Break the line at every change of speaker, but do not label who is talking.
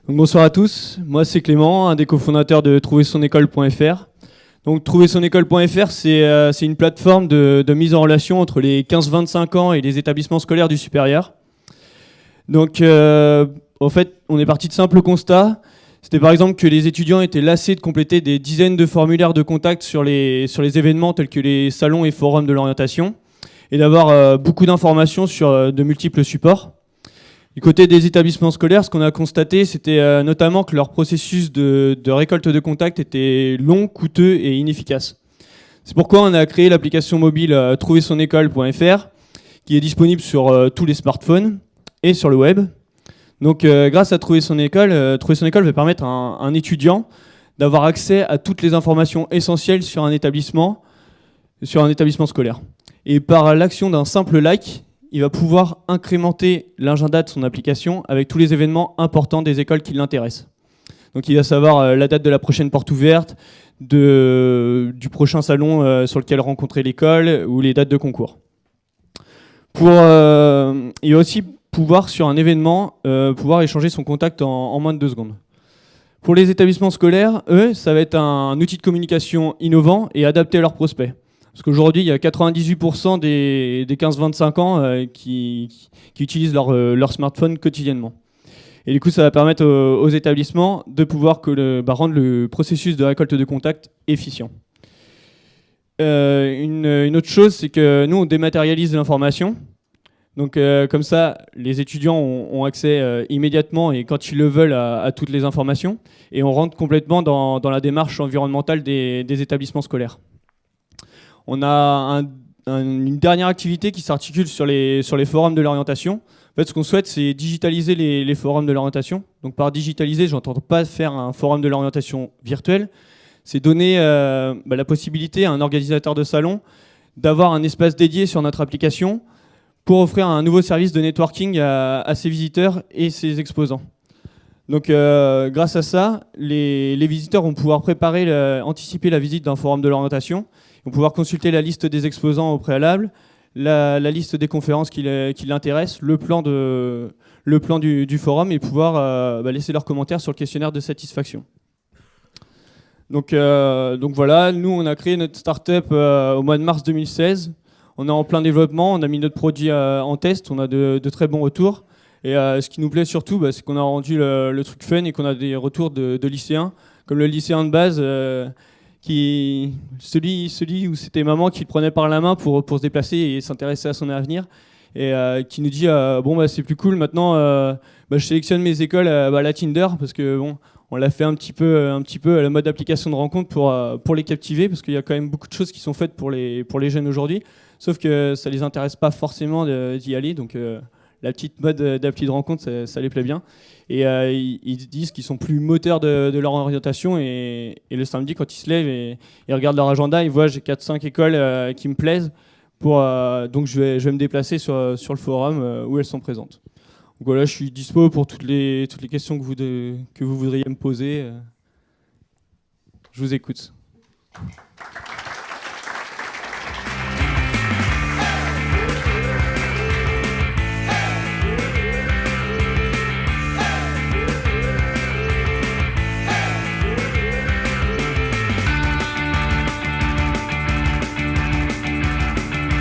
Donc, bonsoir à tous, moi c'est Clément, un des cofondateurs de trouversonécole.fr. Donc trouversonécole.fr, c'est une plateforme de mise en relation entre les 15-25 ans et les établissements scolaires du supérieur. Donc en fait, on est parti de simples constats. C'était par exemple que les étudiants étaient lassés de compléter des dizaines de formulaires de contact sur les événements tels que les salons et forums de l'orientation et d'avoir beaucoup d'informations sur de multiples supports. Du côté des établissements scolaires, ce qu'on a constaté, c'était notamment que leur processus de récolte de contacts était long, coûteux et inefficace. C'est pourquoi on a créé l'application mobile trouversonécole.fr qui est disponible sur tous les smartphones et sur le web. Donc grâce à Trouver son école va permettre à un étudiant d'avoir accès à toutes les informations essentielles sur un établissement scolaire. Et par l'action d'un simple like, il va pouvoir incrémenter l'agenda de son application avec tous les événements importants des écoles qui l'intéressent. Donc il va savoir la date de la prochaine porte ouverte, du prochain salon sur lequel rencontrer l'école ou les dates de concours. Il va aussi pouvoir, sur un événement, pouvoir échanger son contact en moins de 2 secondes. Pour les établissements scolaires, eux, ça va être un outil de communication innovant et adapté à leurs prospects. Parce qu'aujourd'hui, il y a 98% des 15-25 ans qui utilisent leur smartphone quotidiennement. Et du coup, ça va permettre aux établissements de pouvoir rendre le processus de récolte de contacts efficient. Une autre chose, c'est que nous, on dématérialise l'information. Donc comme ça, les étudiants ont accès immédiatement et quand ils le veulent à toutes les informations. Et on rentre complètement dans la démarche environnementale des établissements scolaires. On a une dernière activité qui s'articule sur les forums de l'orientation. En fait, ce qu'on souhaite, c'est digitaliser les forums de l'orientation. Donc par digitaliser, j'entends pas faire un forum de l'orientation virtuel. C'est donner la possibilité à un organisateur de salon d'avoir un espace dédié sur notre application pour offrir un nouveau service de networking à ses visiteurs et ses exposants. Donc grâce à ça, les visiteurs vont pouvoir anticiper la visite d'un forum de l'orientation. Ils vont pouvoir consulter la liste des exposants au préalable, la liste des conférences qui l'intéressent, le plan du forum et pouvoir laisser leurs commentaires sur le questionnaire de satisfaction. Donc voilà, nous on a créé notre startup au mois de mars 2016. On est en plein développement, on a mis notre produit en test, on a de très bons retours. Et ce qui nous plaît surtout, c'est qu'on a rendu le truc fun et qu'on a des retours de lycéens, comme le lycéen de base, celui où c'était maman qui le prenait par la main pour se déplacer et s'intéresser à son avenir, et qui nous dit c'est plus cool maintenant, je sélectionne mes écoles à la Tinder, parce que on l'a fait un petit peu à la mode d'application de rencontre pour les captiver, parce qu'il y a quand même beaucoup de choses qui sont faites pour les jeunes aujourd'hui, sauf que ça les intéresse pas forcément d'y aller, donc la petite mode d'appli de rencontre, ça les plaît bien. Et ils disent qu'ils sont plus moteurs de leur orientation, et le samedi, quand ils se lèvent et regardent leur agenda, ils voient j'ai 4-5 écoles qui me plaisent, donc je vais me déplacer sur le forum où elles sont présentes. Donc voilà, je suis dispo pour toutes les questions que vous voudriez me poser. Je vous écoute.